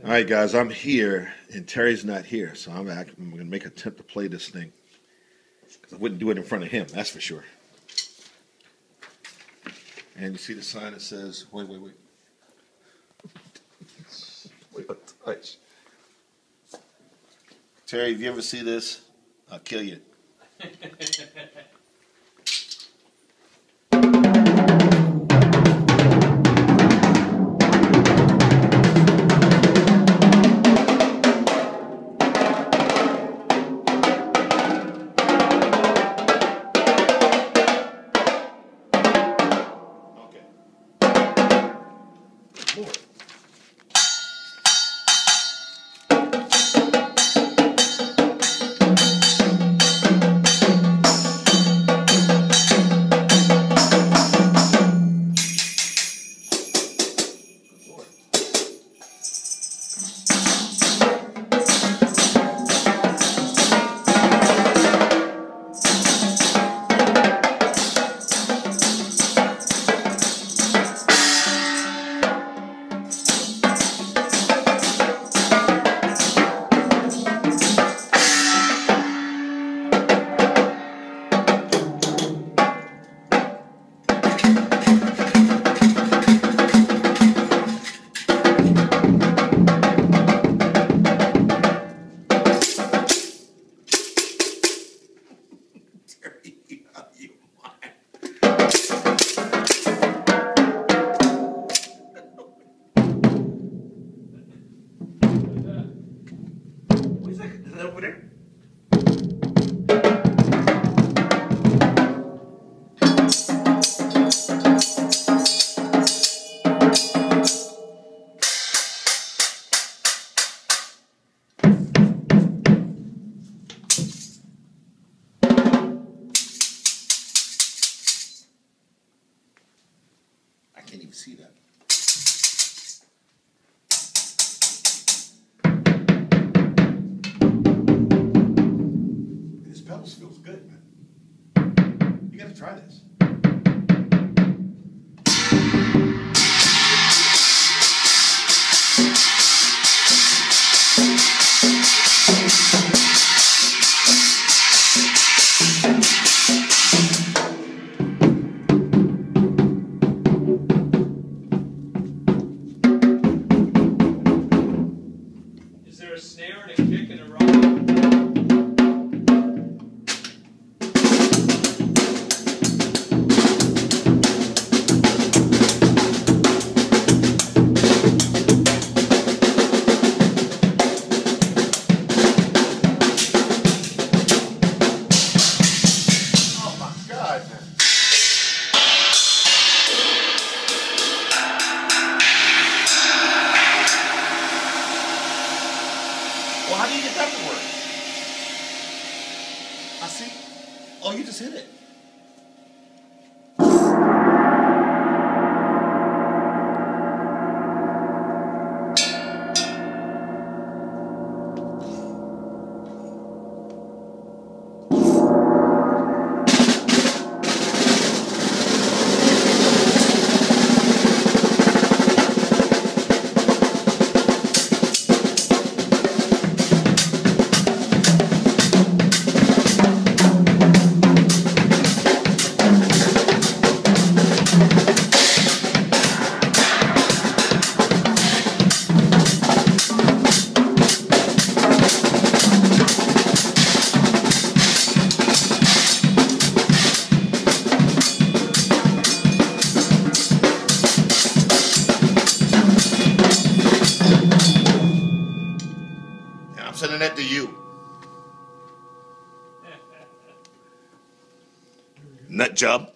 All right, guys, I'm here, and Terry's not here, so I'm going to make an attempt to play this thing. Because I wouldn't do it in front of him, that's for sure. And you see the sign that says, wait. Wait a touch. Terry, if you ever see this, I'll kill you. Lord. Is that over there? I can't even see that. This pedals feels good, man. You gotta try this. Is there a snare and a kick and a rock? Oh my God, man. Well, how do you get that to work? I see. Oh, you just hit it. And I'm sending that to you. Nut job.